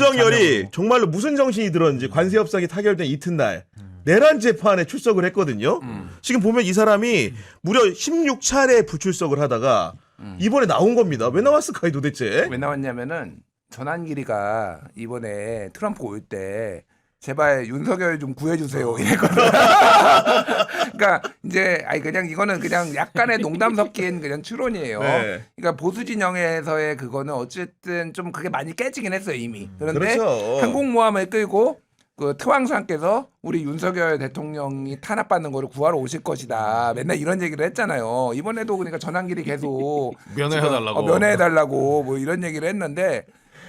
윤석열이 정말로 무슨 정신이 들었는지 관세 협상이 타결된 이튿날 내란 재판에 출석을 했거든요. 지금 보면 이 사람이 무려 16차례 부출석을 하다가 이번에 나온 겁니다. 왜 나왔을까요 도대체? 왜 나왔냐면은 전한길이가 이번에 트럼프 올 때 제발 윤석열 좀 구해주세요 이랬거든. 그러니까 이제 그냥 이거는 그냥 약간의 농담 섞인 그냥 추론이에요. 네. 그러니까 보수 진영에서의 그거는 어쨌든 좀 그게 많이 깨지긴 했어요 이미. 그런데 그렇죠. 항공모함을 끌고 그 트왕상께서 우리 윤석열 대통령이 탄압받는 거를 구하러 오실 것이다. 맨날 이런 얘기를 했잖아요. 이번에도 그러니까 전한길이 계속 면회해달라고. 면회해달라고 뭐 이런 얘기를 했는데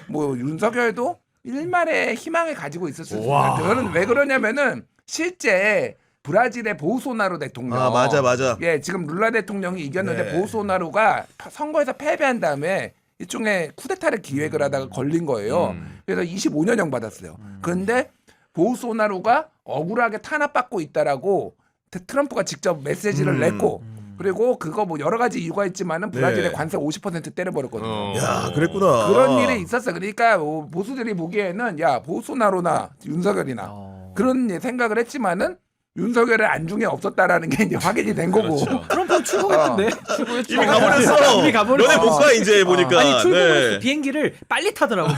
뭐 윤석열도 일말의 희망을 가지고 있었을 수 있어요. 저는 왜 그러냐면은 실제 브라질의 보우소나루 대통령. 아 맞아. 예, 지금 룰라 대통령이 이겼는데 네. 보우소나루가 선거에서 패배한 다음에 일종의 쿠데타를 기획을 하다가 걸린 거예요. 그래서 25년형 받았어요. 그런데 보우소나루가 억울하게 탄압받고 있다라고 트럼프가 직접 메시지를 냈고 그리고 그거 뭐 여러 가지 이유가 있지만은 브라질의 네. 관세 50% 때려버렸거든요. 야 그랬구나. 그런 일이 있었어. 그러니까 보수들이 보기에는 야 보우소나루나 윤석열이나 그런 생각을 했지만은 윤석열의 안중에 없었다라는 게 이제 확인이 된 거고. 트럼프 출국했던데. 이미 가버렸어. 이미 가버렸어. 너네 못 가 이제 보니까. 아니 출국을 네. 비행기를 빨리 타더라고.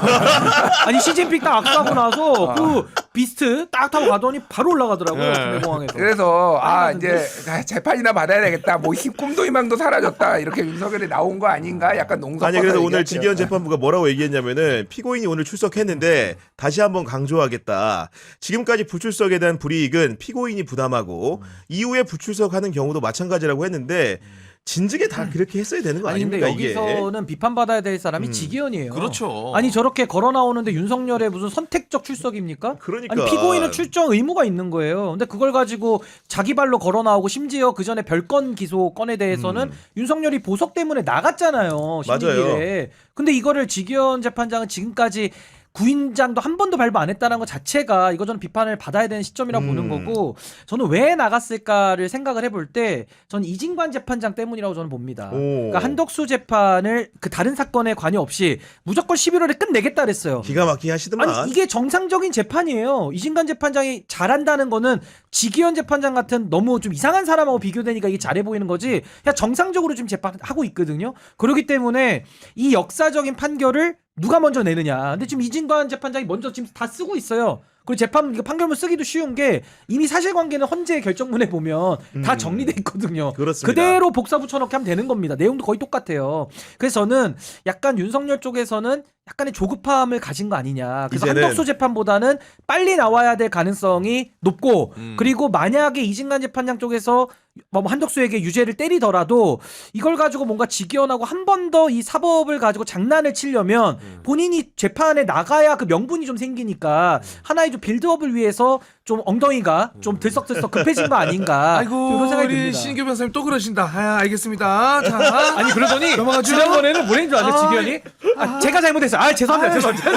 아니 시진핑 딱 악수하고 나서 그 비스트 딱 타고 가더니 바로 올라가더라고요. 김해공항에서. 그래서 이제 재판이나 받아야 되겠다. 뭐 꿈도 희망도 사라졌다. 이렇게 윤석열이 나온 거 아닌가? 약간 농담. 아니 그래서 오늘 지기현 재판부가 뭐라고 얘기했냐면은 피고인이 오늘 출석했는데 다시 한번 강조하겠다. 지금까지 불출석에 대한 불이익은 피고인이 부담하고 이후에 불출석하는 경우도 마찬가지라고 했는데 진즉에 다 그렇게 했어야 되는 거 아니 근데 아닙니까 이게? 여기서는 비판받아야 될 사람이 지기현이에요. 그렇죠. 아니 저렇게 걸어 나오는데 윤석열의 무슨 선택적 출석입니까? 그러니까. 아니 피고인은 출정 의무가 있는 거예요. 근데 그걸 가지고 자기 발로 걸어 나오고 심지어 그 전에 별건 기소 건에 대해서는 윤석열이 보석 때문에 나갔잖아요. 심리기에. 근데 이거를 지기현 재판장은 지금까지 구인장도 한 번도 발부 안 했다는 것 자체가 이거 저는 비판을 받아야 되는 시점이라고 보는 거고 저는 왜 나갔을까를 생각을 해볼 때 저는 이진관 재판장 때문이라고 저는 봅니다. 그러니까 한덕수 재판을 그 다른 사건에 관여 없이 무조건 11월에 끝내겠다 그랬어요. 기가 막히게 하시더만. 아니 이게 정상적인 재판이에요. 이진관 재판장이 잘한다는 거는 지기현 재판장 같은 너무 좀 이상한 사람하고 비교되니까 이게 잘해 보이는 거지. 그냥 정상적으로 지금 재판하고 있거든요. 그렇기 때문에 이 역사적인 판결을 누가 먼저 내느냐. 근데 지금 이진관 재판장이 먼저 지금 다 쓰고 있어요. 그리고 재판 이거 판결문 쓰기도 쉬운 게 이미 사실관계는 헌재 결정문에 보면 다 정리돼 있거든요. 그렇습니다. 그대로 복사 붙여넣기 하면 되는 겁니다. 내용도 거의 똑같아요. 그래서 저는 약간 윤석열 쪽에서는 약간의 조급함을 가진 거 아니냐. 그래서 이제는 한덕수 재판보다는 빨리 나와야 될 가능성이 높고 그리고 만약에 이진관 재판장 쪽에서 뭐 한덕수에게 유죄를 때리더라도 이걸 가지고 뭔가 지기현하고 한 번 더 이 사법을 가지고 장난을 치려면 본인이 재판에 나가야 그 명분이 좀 생기니까 하나의 좀 빌드업을 위해서 좀 엉덩이가 좀 들썩들썩 급해진 거 아닌가. 아이고 이런 생각이 우리 듭니다. 신규 변호사님 또 그러신다. 알겠습니다. 자, 아니 그러더니 넘어가죠. 지난번에는 뭐랬는 줄 아세요 지기현이? 제가 잘못했어요. 죄송합니다.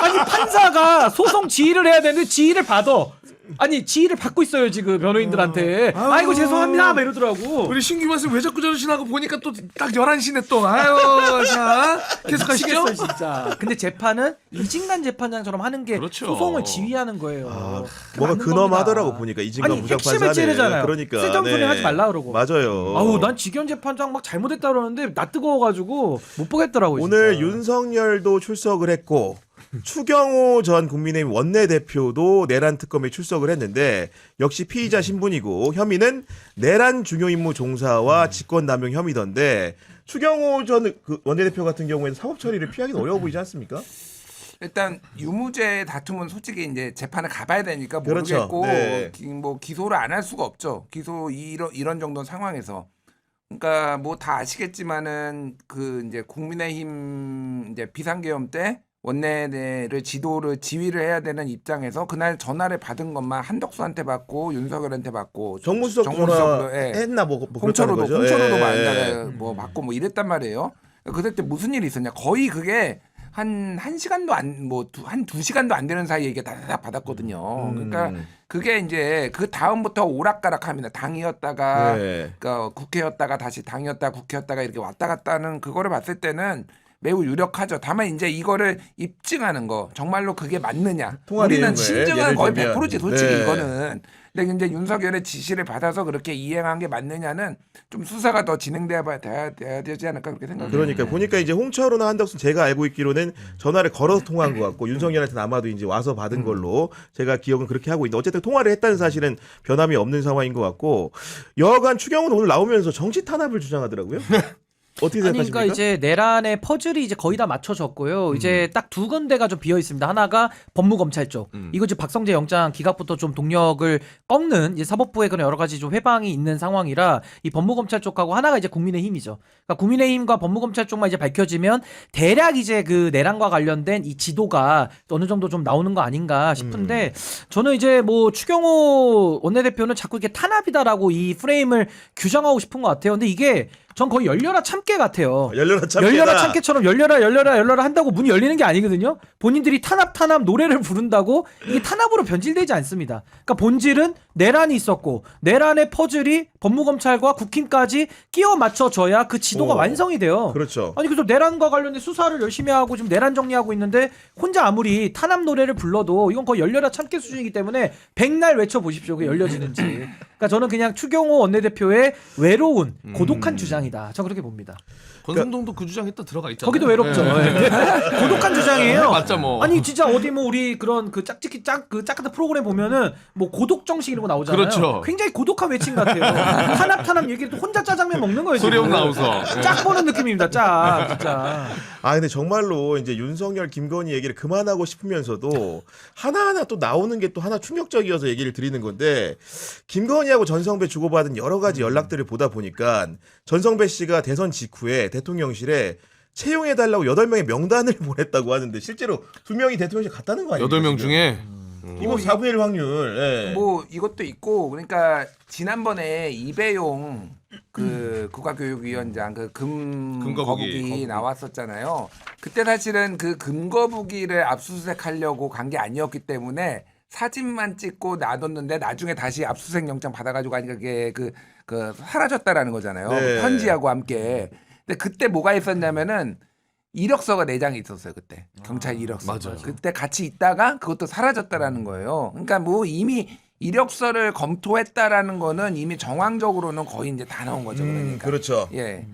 아니 판사가 소송 지휘를 해야 되는데 지휘를 받아. 아니 지휘를 받고 있어요 지금 변호인들한테. 아이고 죄송합니다 막 이러더라고. 우리 신규 변호사님 왜 자꾸 저러시나고 보니까 또 딱 11시네 또. 아유 자 계속 가시죠. 미치겠어요, 진짜. 근데 재판은 이진관 재판장처럼 하는 게 그렇죠. 소송을 지휘하는 거예요. 뭐가 맞는 근엄하더라고 겁니다. 보니까 이진관 아니 부장판사는. 핵심을 찌르잖아요. 그러니까 쓸데없는 소리 하지 말라 그러고. 맞아요. 아우 난 지기현 재판장 막 잘못했다 그러는데 나 뜨거워가지고 못 보겠더라고요. 오늘 진짜. 윤석열도 출석을 했고 추경호 전 국민의힘 원내대표도 내란 특검에 출석을 했는데 역시 피의자 신분이고 혐의는 내란 중요임무 종사와 직권남용 혐의던데 추경호 전 그 원내대표 같은 경우에는 사법 처리를 피하기는 어려워 보이지 않습니까? 일단 유무죄 다툼은 솔직히 이제 재판을 가봐야 되니까 그렇죠. 모르겠고 네. 뭐 기소를 안 할 수가 없죠. 기소 이런 정도 상황에서. 그러니까 뭐 다 아시겠지만은 그 이제 국민의힘 이제 비상계엄 때 원내를 지휘를 해야 되는 입장에서 그날 전화를 받은 것만 한덕수한테 받고 윤석열한테 받고 정무수석 전화 했나 뭐 그렇다는 거죠. 홍철호도 예. 뭐 받고 뭐 이랬단 말이에요. 그때 무슨 일이 있었냐? 거의 그게 한 시간도 한 2시간도 안 되는 사이에 이게 다다닥 받았거든요. 그러니까 그게 이제 그 다음부터 오락가락합니다. 당이었다가 네. 그러니까 국회였다가 다시 당이었다가 국회였다가 이렇게 왔다 갔다 하는 그거를 봤을 때는 매우 유력하죠. 다만 이제 이거를 입증하는 거 정말로 그게 맞느냐. 통화를 우리는 이런 거에 신증은 예를 거의 들면. 100%지 솔직히 네. 이거는. 근데 이제 윤석열의 지시를 받아서 그렇게 이행한 게 맞느냐는 좀 수사가 더 진행돼야 되지 않을까 그렇게 생각해요. 그러니까 보니까 이제 홍철호나 한덕수 제가 알고 있기로는 전화를 걸어서 통화한 것 같고 윤석열한테는 아마도 이제 와서 받은 걸로 제가 기억은 그렇게 하고 있는데 어쨌든 통화를 했다는 사실은 변함이 없는 상황인 것 같고 여하간 추경호는 오늘 나오면서 정치 탄압을 주장하더라고요. 어떻게 아니 생각하십니까? 그러니까 이제 내란의 퍼즐이 이제 거의 다 맞춰졌고요. 이제 딱 두 군데가 좀 비어 있습니다. 하나가 법무검찰 쪽. 이거 이제 박성재 영장 기각부터 좀 동력을 꺾는 이제 사법부의 그런 여러 가지 좀 회방이 있는 상황이라 이 법무검찰 쪽하고 하나가 이제 국민의힘이죠. 그러니까 국민의힘과 법무검찰 쪽만 이제 밝혀지면 대략 이제 그 내란과 관련된 이 지도가 어느 정도 좀 나오는 거 아닌가 싶은데 저는 이제 뭐 추경호 원내대표는 자꾸 이렇게 탄압이다라고 이 프레임을 규정하고 싶은 것 같아요. 근데 이게 전 거의 열려라 참깨 같아요. 열려라 참깨다. 열려라 참깨처럼 열려라 한다고 문이 열리는 게 아니거든요. 본인들이 탄압 노래를 부른다고 이게 탄압으로 변질되지 않습니다. 그러니까 본질은 내란이 있었고 내란의 퍼즐이 법무검찰과 국힘까지 끼워 맞춰져야 그 지도가 완성이 돼요. 그렇죠. 아니 그래서 내란과 관련된 수사를 열심히 하고 지금 내란 정리하고 있는데 혼자 아무리 탄압 노래를 불러도 이건 거의 열려라 참깨 수준이기 때문에 백날 외쳐보십시오. 그게 열려지는지. 그러니까 저는 그냥 추경호 원내대표의 외로운 고독한 주장이다. 저 그렇게 봅니다. 권성동도 그 주장에 또 들어가 있잖아요. 거기도 외롭죠. 네. 네. 고독한 주장이에요. 맞죠, 뭐. 아니 진짜 어디 뭐 우리 그런 그 짝짓기 그 짝같은 프로그램 보면은 뭐 고독 정식 이런 거 나오잖아요. 그렇죠. 굉장히 고독한 외침 같아요. 탄압 얘기를 또 혼자 짜장면 먹는 거예요. 소리 지금. 없나 웃어. 짝 보는 느낌입니다. 짝 진짜. 아 근데 정말로 이제 윤석열 김건희 얘기를 그만하고 싶으면서도 하나하나 또 나오는 게 또 하나 충격적이어서 얘기를 드리는 건데 김건희하고 전성배 주고받은 여러 가지 연락들을 보다 보니까 전성배 씨가 대선 직후에 대통령실에 채용해달라고 8명의 명단을 보냈다고 하는데 실제로 2명이 대통령실 갔다는 거 아니에요? 8명 중에 이거 4분의 1 확률. 예. 뭐 이것도 있고 그러니까 지난번에 이배용 그 국가교육위원장 그 금거북이 나왔었잖아요. 그때 사실은 그 금거북이를 압수수색하려고 간 게 아니었기 때문에 사진만 찍고 놔뒀는데 나중에 다시 압수수색 영장 받아가지고 하니까 그게 그 사라졌다라는 거잖아요. 네. 편지하고 함께. 근데 그때 뭐가 있었냐면은 이력서가 4장이 있었어요. 그때 경찰 이력서. 맞아요. 그때 같이 있다가 그것도 사라졌다라는 거예요. 그러니까 뭐 이미 이력서를 검토했다라는 거는 이미 정황적으로는 거의 이제 다 나온 거죠. 그러니까. 그렇죠. 예.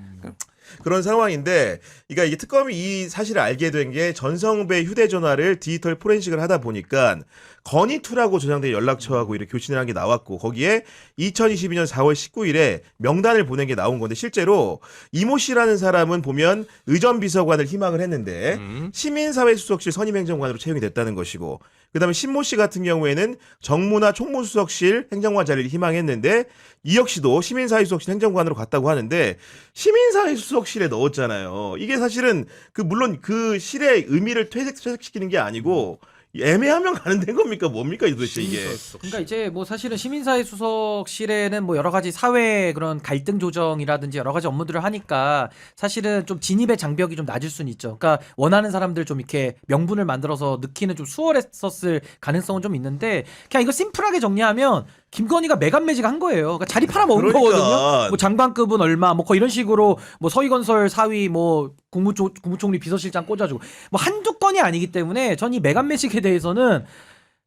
그런 상황인데, 그러니까 이게 특검이 이 사실을 알게 된 게 전성배 휴대전화를 디지털 포렌식을 하다 보니까 건의2라고 조장된 연락처하고 이렇게 교신을 한 게 나왔고 거기에 2022년 4월 19일에 명단을 보낸 게 나온 건데 실제로 이모 씨라는 사람은 보면 의전비서관을 희망을 했는데 시민사회수석실 선임행정관으로 채용이 됐다는 것이고 그다음에 신모 씨 같은 경우에는 정무나 총무수석실 행정관 자리를 희망했는데 이 역시도 시민사회수석실 행정관으로 갔다고 하는데 시민사회수석실에 넣었잖아요. 이게 사실은 물론 그 실의 의미를 퇴색시키는 게 아니고 애매하면 가는 데인 겁니까? 뭡니까 도대체 이게? 그러니까 이제 뭐 사실은 시민사회 수석실에는 뭐 여러 가지 사회 그런 갈등 조정이라든지 여러 가지 업무들을 하니까 사실은 좀 진입의 장벽이 좀 낮을 수는 있죠. 그러니까 원하는 사람들 좀 이렇게 명분을 만들어서 넣기는 좀 수월했었을 가능성은 좀 있는데 그냥 이거 심플하게 정리하면 김건희가 매간매직 한 거예요. 그러니까 자리 팔아먹은 그러니까. 거거든요. 뭐 장관급은 얼마, 뭐 거의 이런 식으로 뭐 서희건설 사위, 뭐 국무총리 비서실장 꽂아주고 뭐 한두 건이 아니기 때문에 전 이 매간매직에 대해서는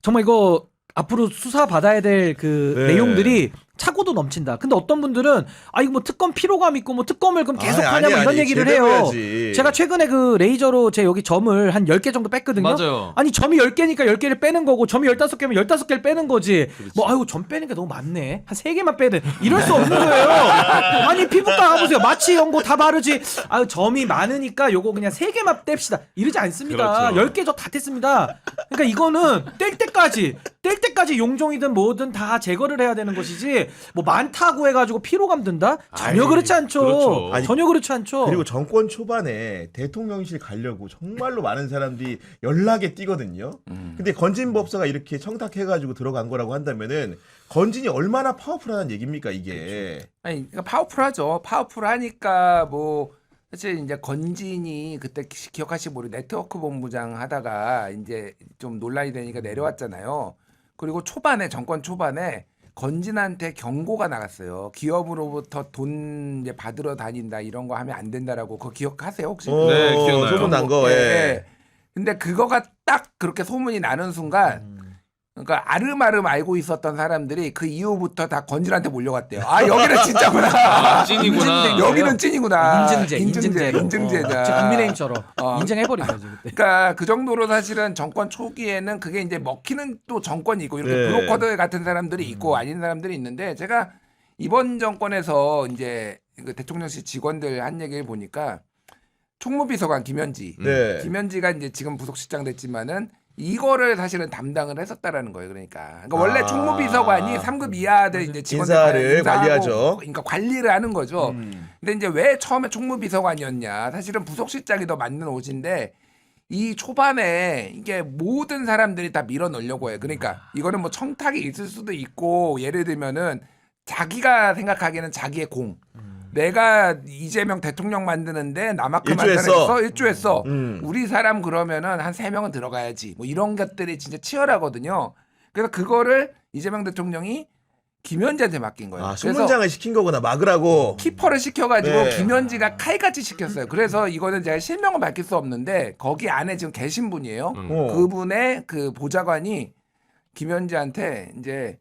정말 이거 앞으로 수사 받아야 될 그 네. 내용들이 차고도 넘친다. 근데 어떤 분들은 이거 뭐 특검 피로감 있고 뭐 특검을 그럼 계속 하냐 뭐 이런 얘기를 해요. 해야지. 제가 최근에 그 레이저로 제 여기 점을 한 10개 정도 뺐거든요. 맞아요. 아니 점이 10개니까 10개를 빼는 거고 점이 15개면 15개를 빼는 거지. 뭐 아이고 점 빼는 게 너무 많네. 한 3개만 빼든 이럴 수 없는 거예요. 아니 피부과 가보세요. 마취 연고 다 바르지. 아유 점이 많으니까 요거 그냥 3개만 뗍시다. 이러지 않습니다. 그렇죠. 10개 저 다 뗐습니다. 그러니까 이거는 뗄 때까지 용종이든 뭐든 다 제거를 해야 되는 것이지 뭐 많다고 해가지고 피로감 든다? 전혀 아이, 그렇지 않죠. 그렇죠. 아니, 전혀 그렇지 않죠. 그리고 정권 초반에 대통령실 가려고 정말로 많은 사람들이 연락에 뛰거든요. 근데 건진법사가 이렇게 청탁해가지고 들어간 거라고 한다면은 건진이 얼마나 파워풀하다는 얘기입니까 이게? 아니 그러니까 파워풀하죠. 파워풀하니까 뭐 사실 이제 건진이 그때 기억하시면 모르 네트워크 본부장 하다가 이제 좀 논란이 되니까 내려왔잖아요. 그리고 초반에 정권 초반에 건진한테 경고가 나갔어요. 기업으로부터 돈 이제 받으러 다닌다 이런 거 하면 안 된다라고 그거 기억하세요 혹시? 네, 기억나요. 소문 난 거. 예, 예. 예. 근데 그거가 딱 그렇게 소문이 나는 순간 그러니까 아름아름 알고 있었던 사람들이 그 이후부터 다 건진한테 몰려갔대요. 아 여기는 진짜구나. 아, 찐이구나. 여기는 찐이구나. 인증제로. 인증제다. 국민의힘처럼 인증해버린 거지 그때. 그러니까 그 정도로 사실은 정권 초기에는 그게 이제 먹히는 또 정권이 있고 이렇게 네. 브로커들 같은 사람들이 있고 아닌 사람들이 있는데 제가 이번 정권에서 이제 그 대통령실 직원들 한 얘기를 보니까 총무비서관 김현지, 네. 김현지가 이제 지금 부속실장 됐지만은 이거를 사실은 담당을 했었다라는 거예요. 그러니까 원래 총무비서관이 3급 이하들 이제 직원들 인사를 인사하고 관리하죠. 그러니까 관리를 하는 거죠. 근데 이제 왜 처음에 총무비서관이었냐? 사실은 부속실장이 더 맞는 옷인데 이 초반에 이게 모든 사람들이 다 밀어 넣으려고 해요. 그러니까 이거는 뭐 청탁이 있을 수도 있고 예를 들면은 자기가 생각하기에는 자기의 공. 내가 이재명 대통령 만드는데 나만큼 일조했어. 일조했어. 우리 사람 그러면은 한 3명은 들어가야지. 뭐 이런 것들이 진짜 치열하거든요. 그래서 그거를 이재명 대통령이 김현지한테 맡긴 거예요. 아, 그래서 소문장을 시킨 거구나. 막으라고. 키퍼를 시켜가지고 네. 김현지가 칼같이 시켰어요. 그래서 이거는 제가 실명은 밝힐 수 없는데 거기 안에 지금 계신 분이에요. 어. 그분의 그 보좌관이 김현지한테 이제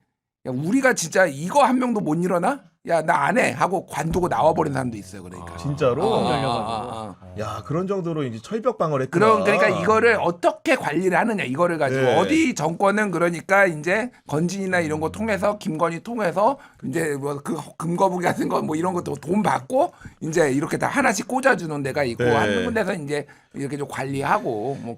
야, 우리가 진짜 이거 한 명도 못 일어나? 야, 나 안 해. 하고 관두고 나와버린 사람도 있어요. 그러니까. 진짜로? 아. 야, 그런 정도로 이제 철벽방어를 했구나. 그러니까 이거를 어떻게 관리를 하느냐 이거를 가지고 네. 어디 정권은 그러니까 이제 건진이나 이런 거 통해서 김건희 통해서 이제 뭐 그 금거북이 같은 거 뭐 이런 것도 돈 받고 이제 이렇게 다 하나씩 꽂아주는 데가 있고 네. 한 군데서 이제 이렇게 좀 관리하고 뭐